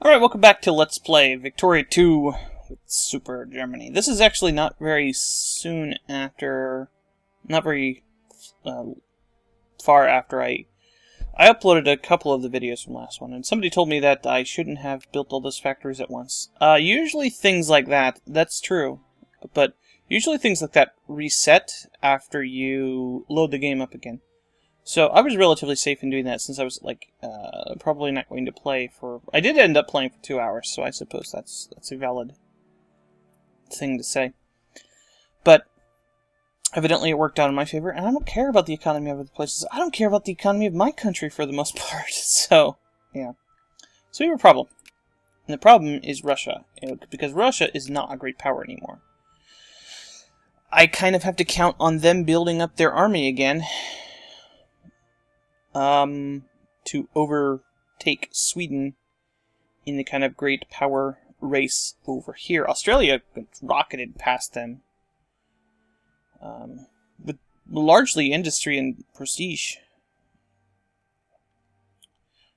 Alright, welcome back to Let's Play Victoria 2 with Super Germany. This is actually not very soon after... not very far after I uploaded a couple of the videos from last one, and somebody told me that I shouldn't have built all those factories at once. Usually things like that, that's true, but usually things like that reset after you load the game up again. So I was relatively safe in doing that since I was probably not going to play for... I did end up playing for 2 hours, so I suppose that's a valid thing to say. But evidently it worked out in my favor, and I don't care about the economy of other places. I don't care about the economy of my country for the most part. So, yeah. So we have a problem. And the problem is Russia, because Russia is not a great power anymore. I kind of have to count on them building up their army again. To overtake Sweden in the kind of great power race over here. Australia rocketed past them. With largely industry and prestige.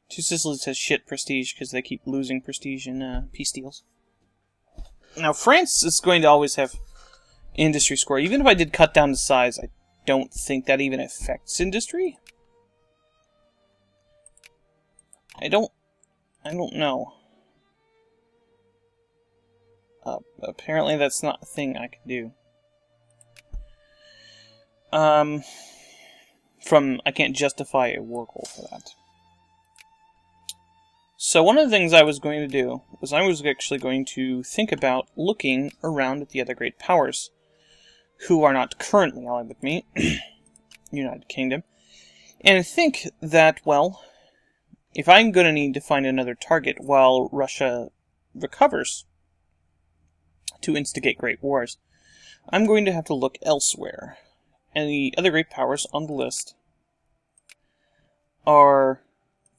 Two Sicilies has shit prestige because they keep losing prestige in peace deals. Now France is going to always have industry score. Even if I did cut down the size, I don't think that even affects industry. I don't know. Apparently that's not a thing I can do. I can't justify a war goal for that. So one of the things I was going to do was I was actually going to think about looking around at the other great powers who are not currently allied with me, United Kingdom, and think that, well, if I'm going to need to find another target while Russia recovers to instigate great wars, I'm going to have to look elsewhere. And the other great powers on the list are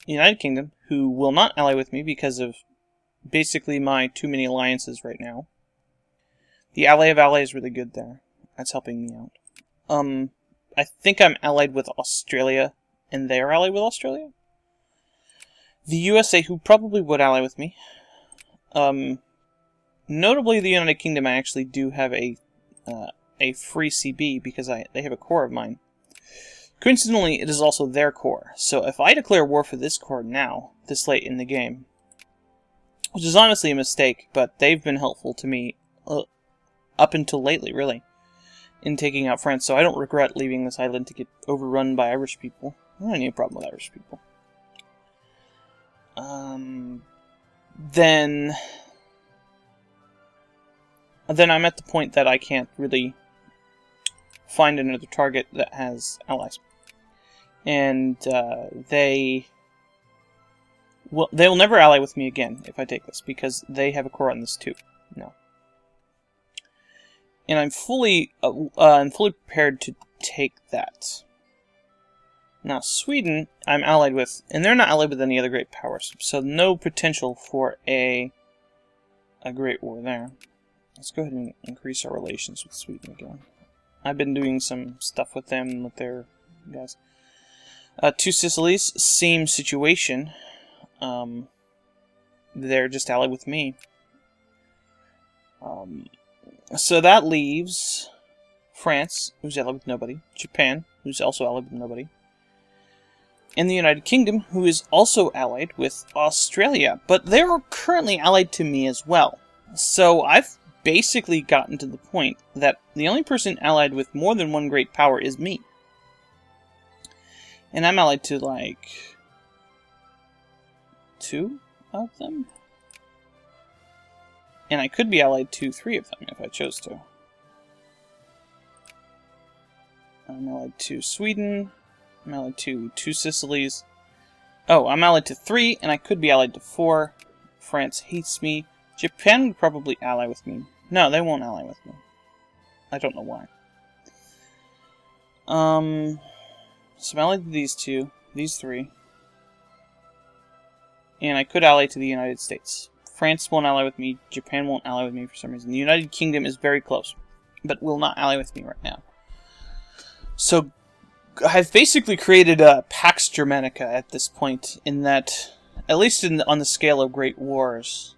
the United Kingdom, who will not ally with me because of basically my too many alliances right now. The Ally of Ally is really good there. That's helping me out. I think I'm allied with Australia, and they are allied with Australia. The USA, who probably would ally with me. Notably, the United Kingdom, I actually do have a free CB because they have a core of mine. Coincidentally, it is also their core. So if I declare war for this core now, this late in the game, which is honestly a mistake, but they've been helpful to me up until lately, really, in taking out France. So I don't regret leaving this island to get overrun by Irish people. I don't have any problem with Irish people. Then I'm at the point that I can't really find another target that has allies. And they'll never ally with me again if I take this, because they have a core on this too. No. And I'm fully prepared to take that. Now, Sweden, I'm allied with, and they're not allied with any other great powers, so no potential for a great war there. Let's go ahead and increase our relations with Sweden again. I've been doing some stuff with them, with their guys. Two Sicilies, same situation. They're just allied with me. So that leaves France, who's allied with nobody. Japan, who's also allied with nobody. And the United Kingdom, who is also allied with Australia. But they're currently allied to me as well. So I've basically gotten to the point that the only person allied with more than one great power is me. And I'm allied to, like, 2 of them? And I could be allied to 3 of them if I chose to. I'm allied to Sweden. I'm allied to 2 Sicilies. Oh, I'm allied to 3, and I could be allied to 4. France hates me. Japan would probably ally with me. No, they won't ally with me. I don't know why. So I'm allied to these 2, these 3. And I could ally to the United States. France won't ally with me. Japan won't ally with me for some reason. The United Kingdom is very close, but will not ally with me right now. So I've basically created a Pax Germanica at this point, in that at least on the scale of great wars.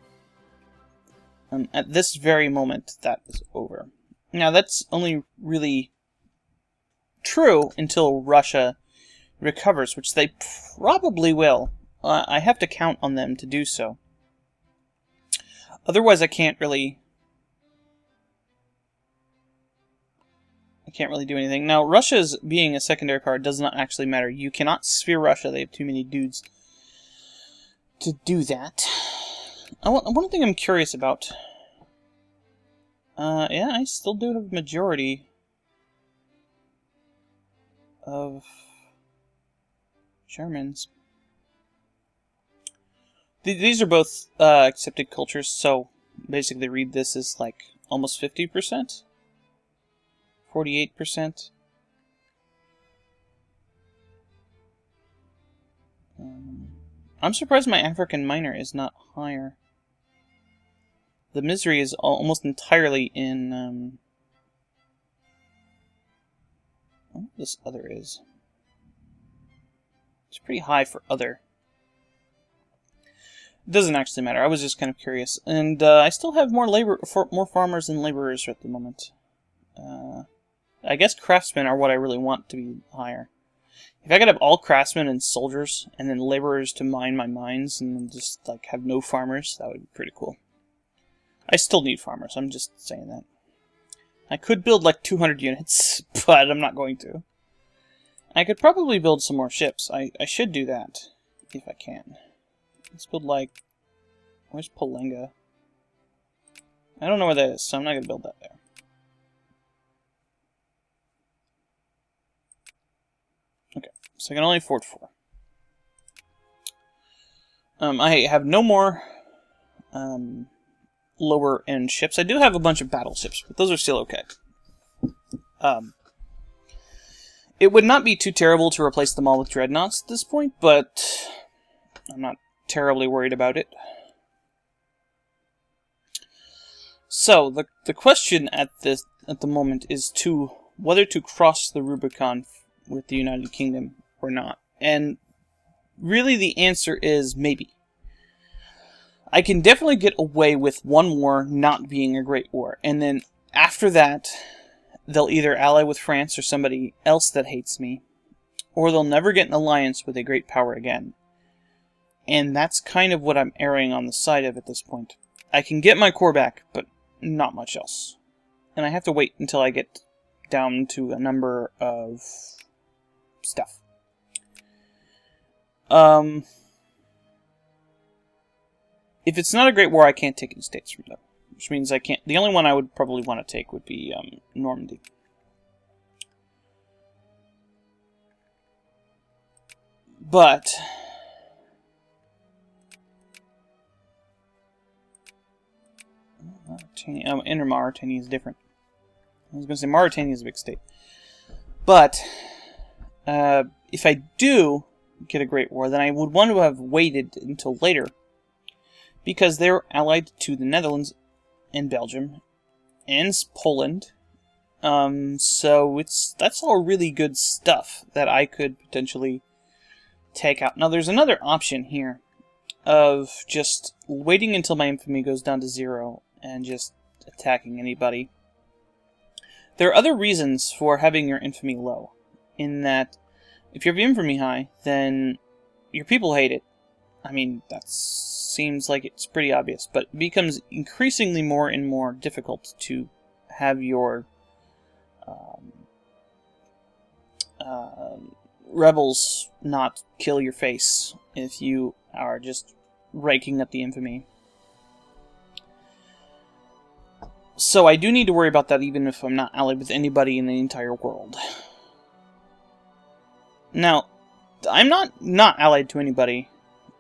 At this very moment, that is over. Now, that's only really true until Russia recovers, which they probably will. I have to count on them to do so. Otherwise, I can't really do anything. Now, Russia's being a secondary power does not actually matter. You cannot sphere Russia. They have too many dudes to do that. One thing I'm curious about. Yeah, I still do have a majority of Germans. These are both accepted cultures, so basically read this as like almost 50%. 48%. I'm surprised my African minor is not higher. The misery is almost entirely in... what this other is. It's pretty high for other. It doesn't actually matter. I was just kind of curious. And I still have more farmers than laborers at the moment. I guess craftsmen are what I really want to be higher. If I could have all craftsmen and soldiers, and then laborers to mine my mines, and then just like have no farmers, that would be pretty cool. I still need farmers, I'm just saying that. I could build like 200 units, but I'm not going to. I could probably build some more ships. I should do that, if I can. Let's build like... where's Palenga? I don't know where that is, so I'm not going to build that there. Okay, so I can only afford 4. I have no more lower end ships. I do have a bunch of battleships, but those are still okay. It would not be too terrible to replace them all with dreadnoughts at this point, but I'm not terribly worried about it. So the question at the moment is whether to cross the Rubicon with the United Kingdom or not. And really the answer is maybe. I can definitely get away with one war not being a great war, and then after that they'll either ally with France or somebody else that hates me, or they'll never get an alliance with a great power again. And that's kind of what I'm erring on the side of at this point. I can get my core back, but not much else. And I have to wait until I get down to a number of stuff. If it's not a great war, I can't take any states from them. Which means I can't... the only one I would probably want to take would be Normandy. But... Inner Mauritania is different. I was going to say Mauritania is a big state. But... if I do get a great war, then I would want to have waited until later. Because they're allied to the Netherlands and Belgium and Poland. So that's all really good stuff that I could potentially take out. Now there's another option here of just waiting until my infamy goes down to 0 and just attacking anybody. There are other reasons for having your infamy low. In that, if you have your infamy high, then your people hate it. I mean, that seems like it's pretty obvious, but it becomes increasingly more and more difficult to have your rebels not kill your face if you are just raking up the infamy. So I do need to worry about that even if I'm not allied with anybody in the entire world. Now, I'm not allied to anybody.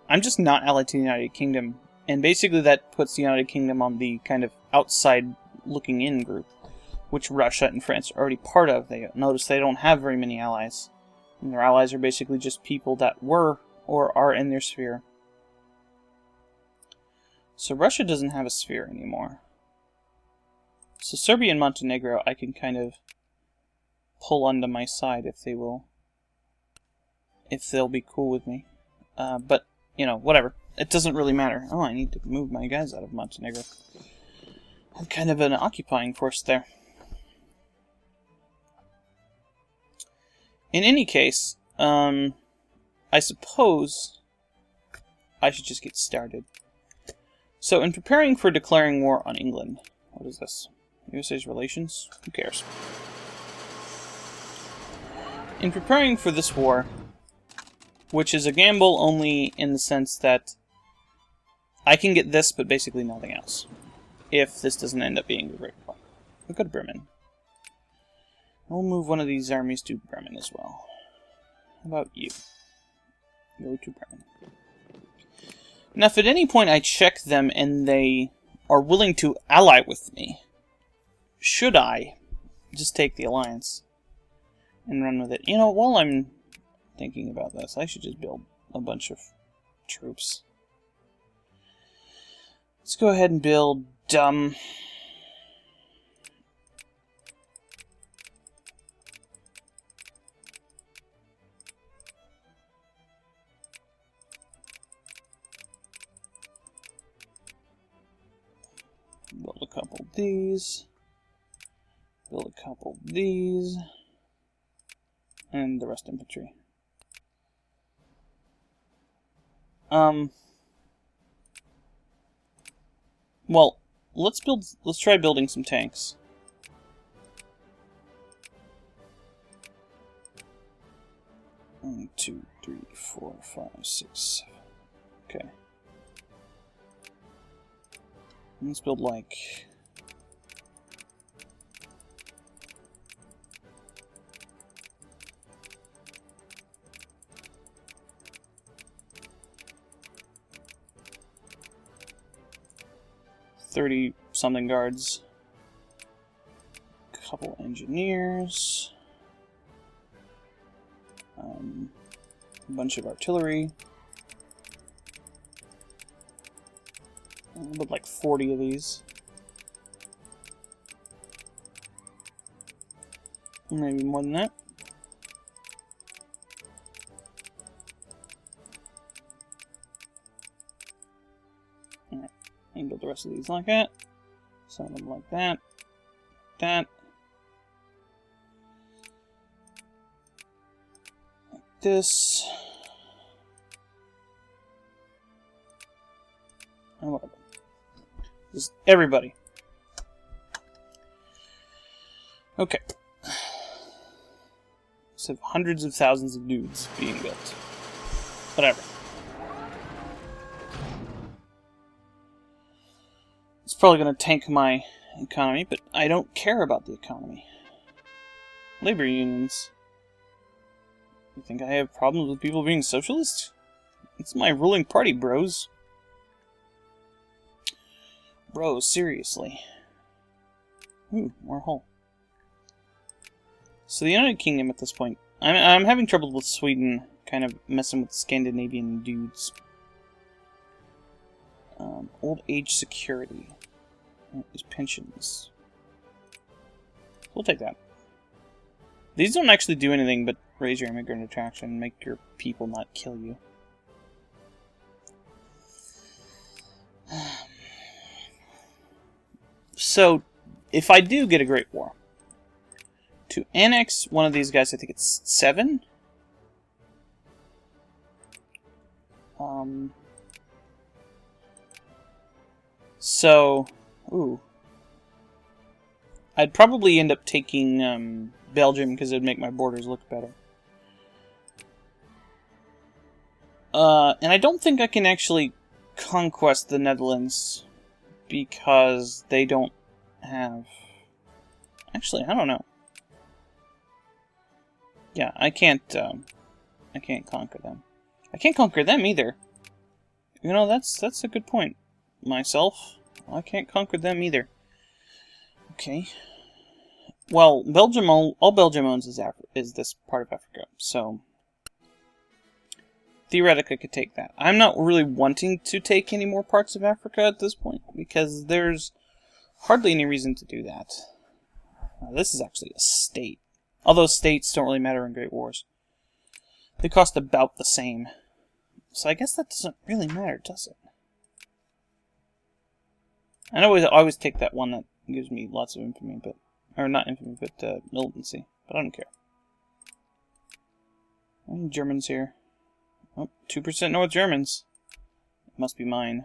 I'm just not allied to the United Kingdom, and basically that puts the United Kingdom on the kind of outside looking in group, which Russia and France are already part of. Notice they don't have very many allies, and their allies are basically just people that were or are in their sphere. So Russia doesn't have a sphere anymore. So Serbia and Montenegro I can kind of pull onto my side if they'll be cool with me. But whatever. It doesn't really matter. Oh, I need to move my guys out of Montenegro. I have kind of an occupying force there. In any case, I suppose I should just get started. So, in preparing for declaring war on England, what is this? USA's relations? Who cares? In preparing for this war, which is a gamble only in the sense that I can get this, but basically nothing else, if this doesn't end up being a great war. We'll go to Bremen. We'll move one of these armies to Bremen as well. How about you? Go to Bremen. Now, if at any point I check them and they are willing to ally with me, should I just take the alliance and run with it? While I'm thinking about this, I should just build a bunch of troops. Let's go ahead and build build a couple of these, build a couple of these, and the rest infantry. Well, let's try building some tanks. One, 2, 3, 4, 5, 6, 7. Okay. Let's build like 30-something guards, a couple engineers, a bunch of artillery, but like 40 of these. Maybe more than that. Alright, and build the rest of these like that. Some of them like that. That. Like this. And whatever. Just everybody. Okay. So have hundreds of thousands of dudes being built. Whatever. It's probably going to tank my economy, but I don't care about the economy. Labor unions. You think I have problems with people being socialist? It's my ruling party, bros. Bro, seriously. Ooh, more hull. So the United Kingdom at this point, I'm having trouble with Sweden, kind of messing with Scandinavian dudes. Old age security. These pensions. We'll take that. These don't actually do anything but raise your immigrant attraction, make your people not kill you. So, if I do get a Great War, to annex one of these guys, I think it's 7? So, ooh. I'd probably end up taking Belgium because it would make my borders look better. And I don't think I can actually conquest the Netherlands because they don't have... Actually, I don't know. Yeah, I can't conquer them. I can't conquer them either. You know, that's a good point. Myself, I can't conquer them either. Okay. Well, Belgium, all Belgium owns is this part of Africa, so theoretically I could take that. I'm not really wanting to take any more parts of Africa at this point, because there's hardly any reason to do that. This is actually a state. Although states don't really matter in Great Wars. They cost about the same. So I guess that doesn't really matter, does it? I always take that one that gives me lots of infamy, but... Or not infamy, but militancy. But I don't care. Any Germans here? Oh, 2% North Germans. It must be mine.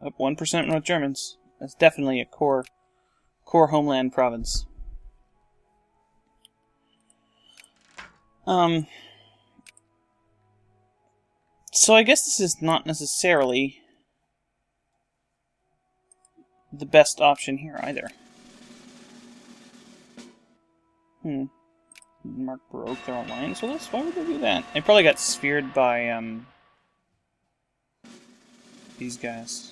Up 1% North Germans. That's definitely a core homeland province. So I guess this is not necessarily the best option here either. Mark broke their alliance with us? Why would they do that? They probably got sphered by, these guys.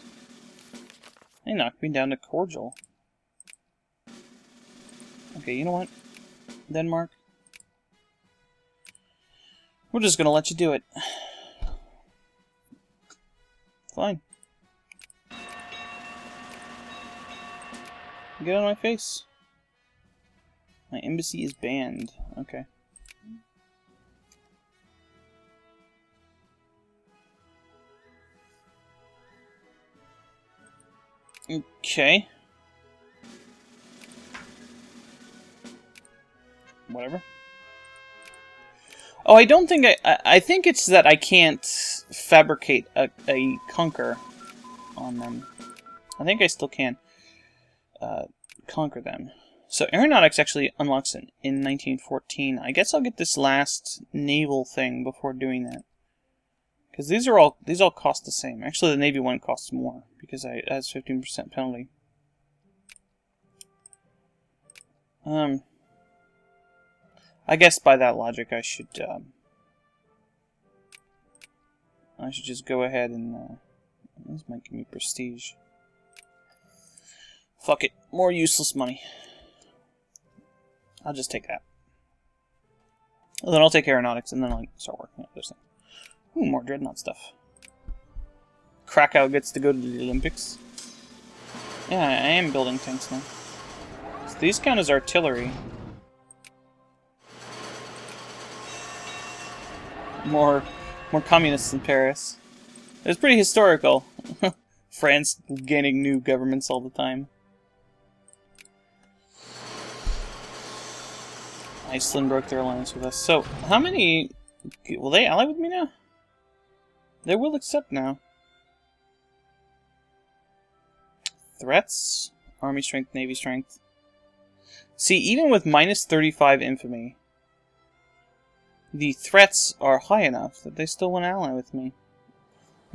They knocked me down to cordial. Okay, you know what? Denmark? We're just gonna let you do it. Fine. Get out of my face. My embassy is banned. Okay. Okay. Whatever. Oh, I don't think I think it's that I can't fabricate a conquer on them. I think I still can conquer them. So aeronautics actually unlocks in 1914. I guess I'll get this last naval thing before doing that. Because these all cost the same. Actually, the Navy one costs more because it has 15% penalty. I guess by that logic, I should just go ahead and this might give me prestige. Fuck it, more useless money. I'll just take that. And then I'll take aeronautics, and then I'll start working on this thing. Ooh, more dreadnought stuff. Krakow gets to go to the Olympics. Yeah, I am building tanks now. So these count as artillery. More communists in Paris. It's pretty historical. France gaining new governments all the time. Iceland broke their alliance with us. So, how many... Will they ally with me now? They will accept now. Threats? Army strength, navy strength. See, even with minus 35 infamy, the threats are high enough that they still want to ally with me.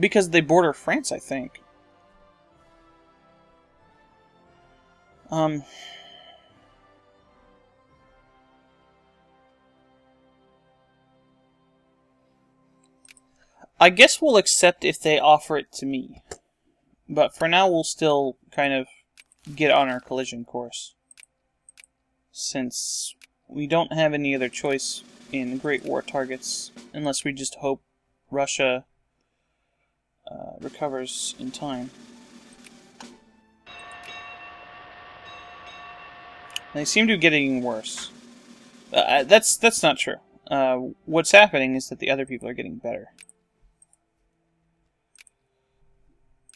Because they border France, I think. I guess we'll accept if they offer it to me. But for now, we'll still kind of get on our collision course. Since we don't have any other choice in Great War targets, unless we just hope Russia recovers in time. They seem to be getting worse. That's not true. What's happening is that the other people are getting better.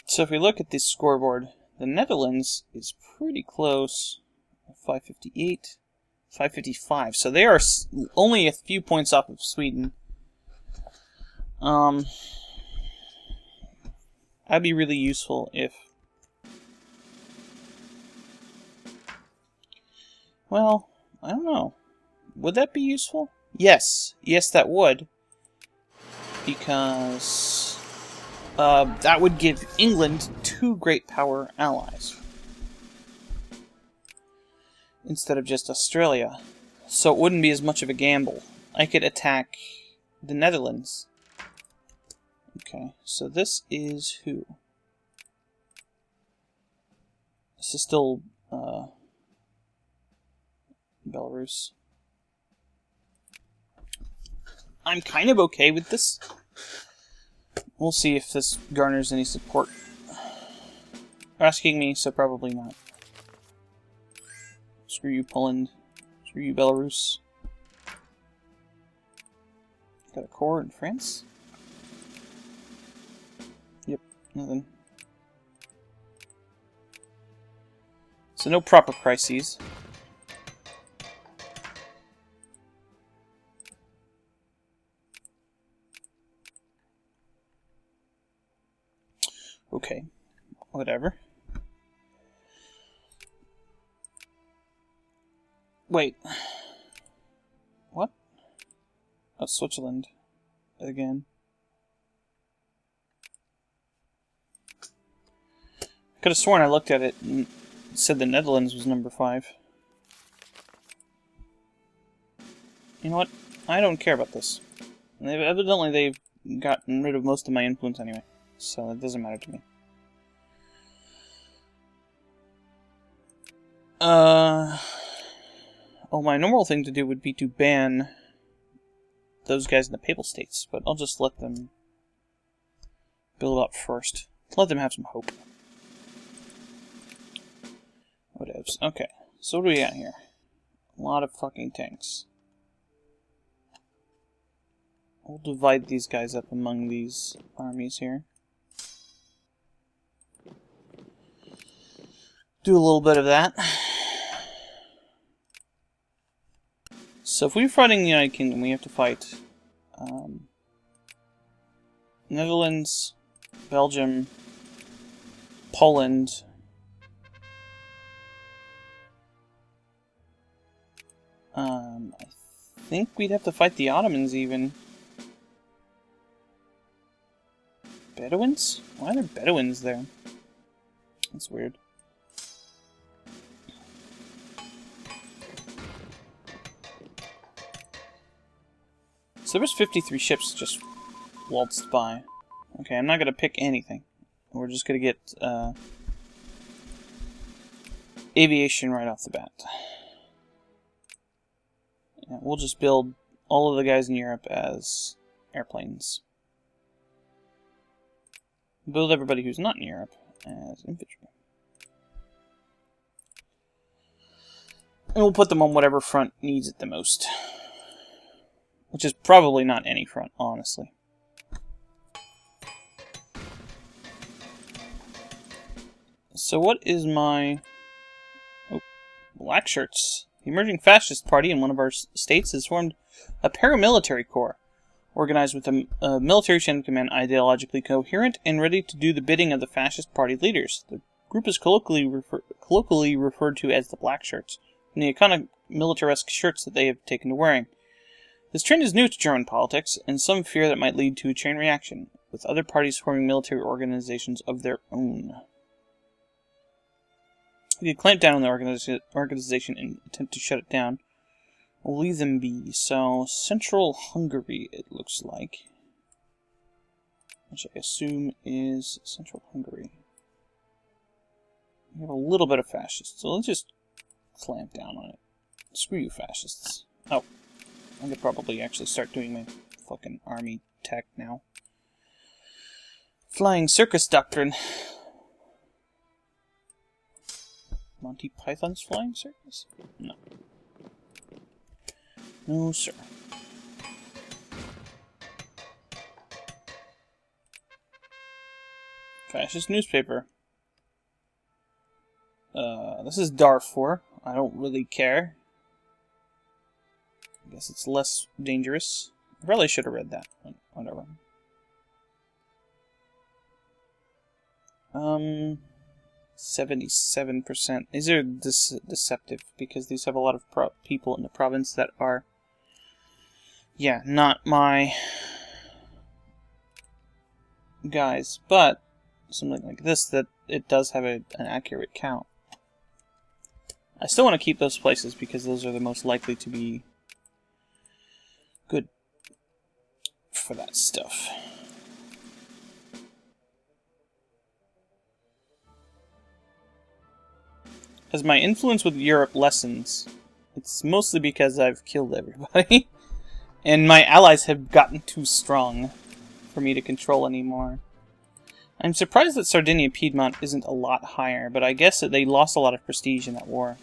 So if we look at this scoreboard, the Netherlands is pretty close. 558, 555. So they are only a few points off of Sweden. That'd be really useful if... Well, I don't know. Would that be useful? Yes. Yes, that would. Because... that would give England 2 great power allies. Instead of just Australia. So it wouldn't be as much of a gamble. I could attack the Netherlands. Okay, so this is who? This is still Belarus. I'm kind of okay with this. We'll see if this garners any support. They're asking me, so probably not. Screw you, Poland. Screw you, Belarus. Got a core in France? Yep, nothing. So no proper crises. Okay, whatever. Wait. What? Oh, Switzerland. Again. Could have sworn I looked at it and said the Netherlands was number 5. You know what? I don't care about this. Evidently they've gotten rid of most of my influence anyway, so it doesn't matter to me. Oh, my normal thing to do would be to ban those guys in the Papal States, but I'll just let them build up first. Let them have some hope. Whatevs. Okay, so what do we got here? A lot of fucking tanks. We'll divide these guys up among these armies here. Do a little bit of that. So if we're fighting the United Kingdom, we have to fight Netherlands, Belgium, Poland, I think we'd have to fight the Ottomans even. Bedouins? Why are there Bedouins there? That's weird. So there was 53 ships just waltzed by. Okay, I'm not going to pick anything. We're just going to get aviation right off the bat. Yeah, we'll just build all of the guys in Europe as airplanes. Build everybody who's not in Europe as infantry. And we'll put them on whatever front needs it the most. Which is probably not any front, honestly. So what is my... Oh, black shirts. The emerging fascist party in one of our states has formed a paramilitary corps, organized with a military chain of command ideologically coherent and ready to do the bidding of the fascist party leaders. The group is colloquially referred to as the black shirts, from the iconic militaresque shirts that they have taken to wearing. This trend is new to German politics, and some fear that it might lead to a chain reaction, with other parties forming military organizations of their own. We could clamp down on the organization and attempt to shut it down. We'll leave them be. So, Central Hungary, it looks like. Which I assume is Central Hungary. We have a little bit of fascists, so let's just clamp down on it. Screw you, fascists. Oh. I could probably actually start doing my fucking army tech now. Flying circus doctrine. Monty Python's flying circus? No. No, sir. Fascist newspaper. This is Darfur. I don't really care. I guess it's less dangerous. I probably should have read that. Whatever. 77%. These are deceptive because these have a lot of people in the province that are, yeah, not my guys. But something like this, that it does have an accurate count. I still want to keep those places because those are the most likely to be good for that stuff. As my influence with Europe lessens, it's mostly because I've killed everybody. And my allies have gotten too strong for me to control anymore. I'm surprised that Sardinia-Piedmont isn't a lot higher, but I guess that they lost a lot of prestige in that war.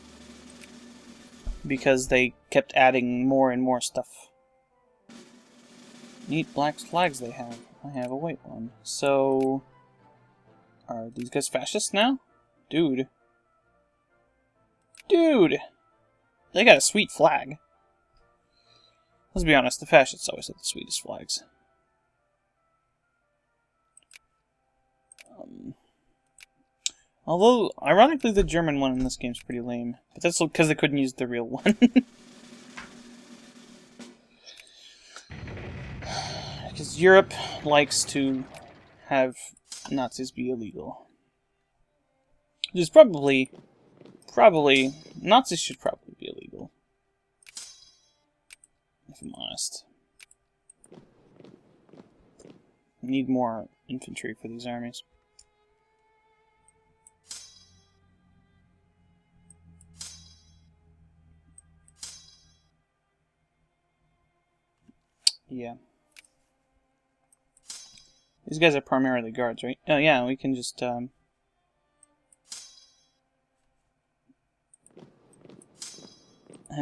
because they kept adding more and more stuff. Neat black flags they have. I have a white one. So, are these guys fascists now? Dude. Dude! They got a sweet flag. Let's be honest, the fascists always have the sweetest flags. Although, ironically, the German one in this game is pretty lame. But that's because they couldn't use the real one. Because Europe likes to have Nazis be illegal. There's probably, Nazis should probably be illegal. If I'm honest. Need more infantry for these armies. Yeah. These guys are primarily guards, right? Oh yeah, we can just have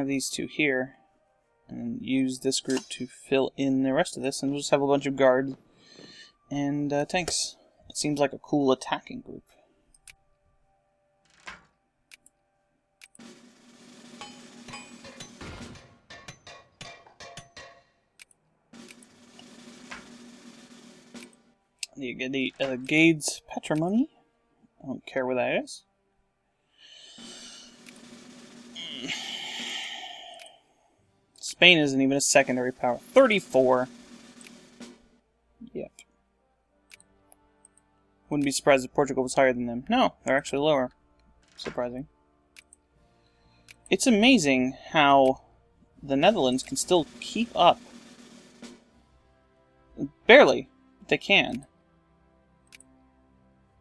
these two here and use this group to fill in the rest of this, and we'll just have a bunch of guards and tanks. It seems like a cool attacking group. You get the Gades patrimony. I don't care where that is. Spain isn't even a secondary power. 34. Yep. Wouldn't be surprised if Portugal was higher than them. No, they're actually lower. Surprising. It's amazing how the Netherlands can still keep up. Barely. But they can.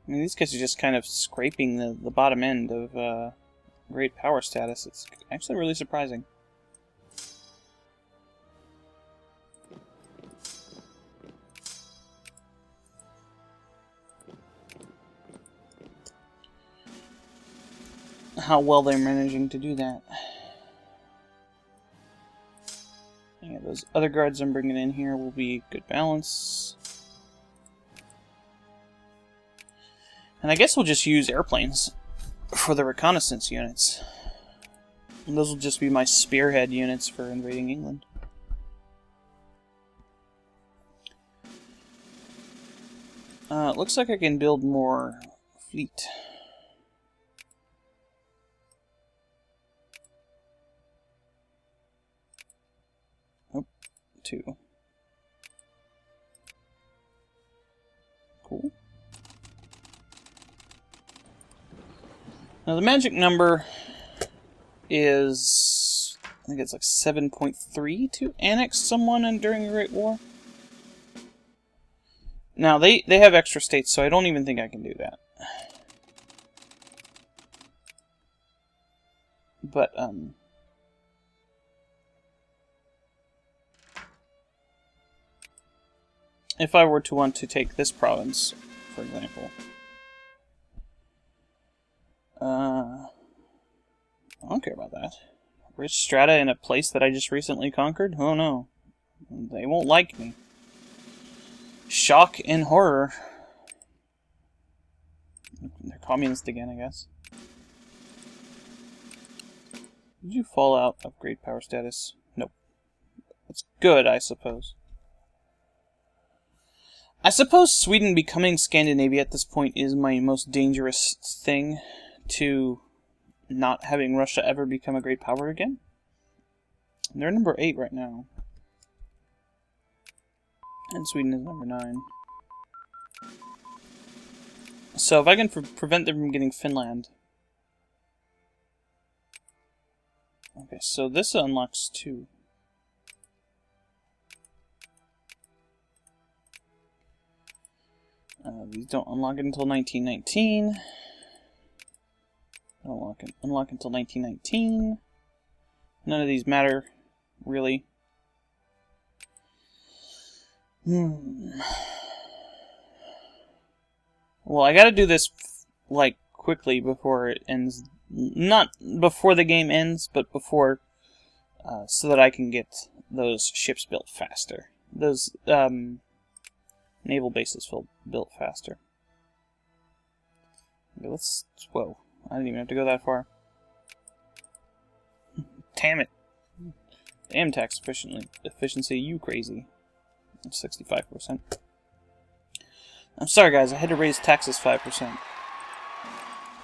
I mean, these guys are just kind of scraping the bottom end of great power status. It's actually really surprising. How well they're managing to do that. Yeah, those other guards I'm bringing in here will be good balance. And I guess we'll just use airplanes for the reconnaissance units. And those will just be my spearhead units for invading England. Looks like I can build more fleet. Oh, 2. Cool. Now the magic number is, I think it's like 7.3 to annex someone during a Great War. Now they have extra states, so I don't even think I can do that. But if I were to want to take this province, for example, I don't care about that. Rich strata in a place that I just recently conquered? Oh no. They won't like me. Shock and horror. They're communist again, I guess. Did you fall out of great power status? Nope. That's good, I suppose. I suppose Sweden becoming Scandinavia at this point is my most dangerous thing to not having Russia ever become a great power again. They're number 8 right now. And Sweden is number 9. So if I can prevent them from getting Finland. Okay, so this unlocks 2. These don't unlock it until 1919. Don't unlock until 1919. None of these matter, really. Well, I gotta do this, like, quickly before it ends. Not before the game ends, but before so that I can get those ships built faster. Those naval bases built faster. Okay, let's... Whoa. I didn't even have to go that far. Damn it. Damn tax efficiency, you crazy. 65%. I'm sorry guys, I had to raise taxes 5%.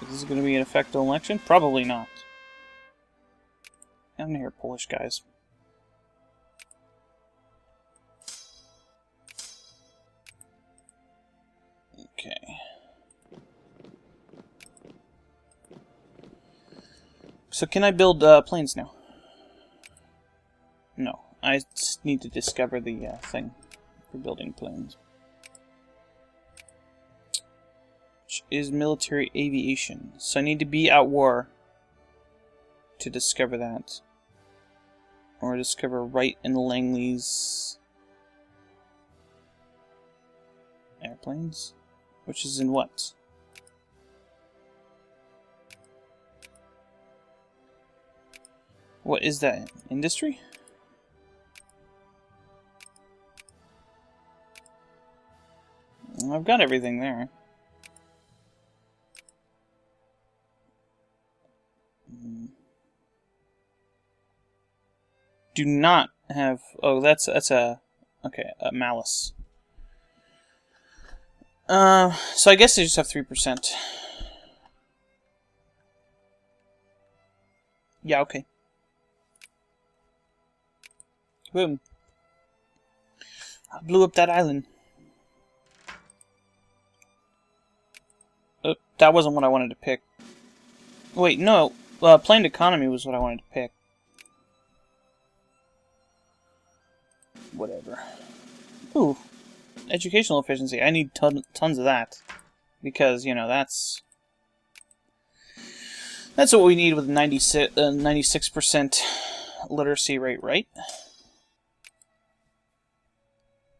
Is this going to be an effective election? Probably not. I'm here, Polish guys. Okay. So can I build planes now? No. I just need to discover the thing for building planes. Which is military aviation. So I need to be at war to discover that. Or discover Wright and Langley's airplanes? Which is in what? What is that? Industry? I've got everything there. Do not have... Oh, that's a... Okay, a malice. So I guess they just have 3%. Yeah, okay. Boom. I blew up that island. That wasn't what I wanted to pick. Wait, no. Planned economy was what I wanted to pick. Whatever. Ooh. Educational efficiency. I need tons of that. Because, you know, that's what we need with 96% literacy rate, right?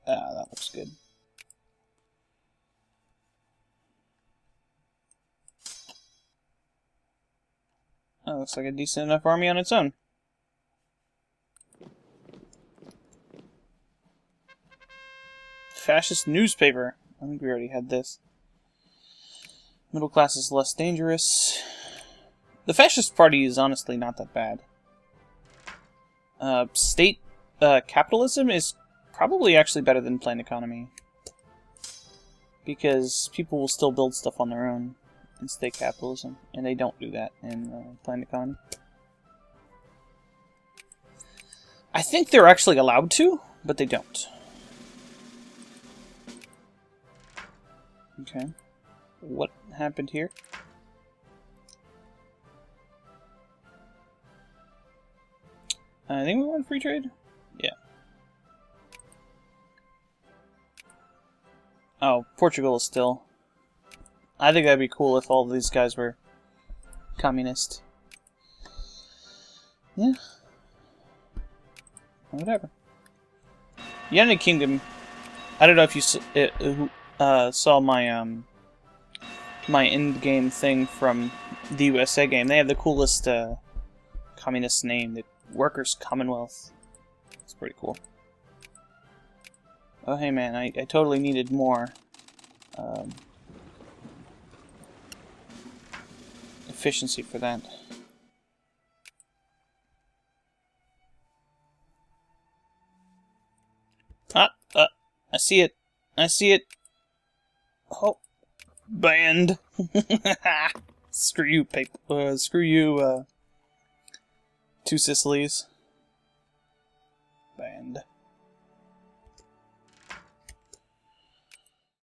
That looks good. That looks like a decent enough army on its own. Fascist newspaper. I think we already had this. Middle class is less dangerous. The fascist party is honestly not that bad. State capitalism is probably actually better than planned economy. Because people will still build stuff on their own in state capitalism. And they don't do that in planned economy. I think they're actually allowed to, but they don't. Okay. What happened here? I think we want free trade? Yeah. Oh, Portugal is still... I think that'd be cool if all of these guys were communist. Yeah. Whatever. United Kingdom... I don't know if you saw my my in-game thing from the USA game. They have the coolest communist name, the Workers' Commonwealth. It's pretty cool. Oh hey man, I totally needed more efficiency for that. I see it. I see it. Oh, banned. Screw you, Two Sicilies.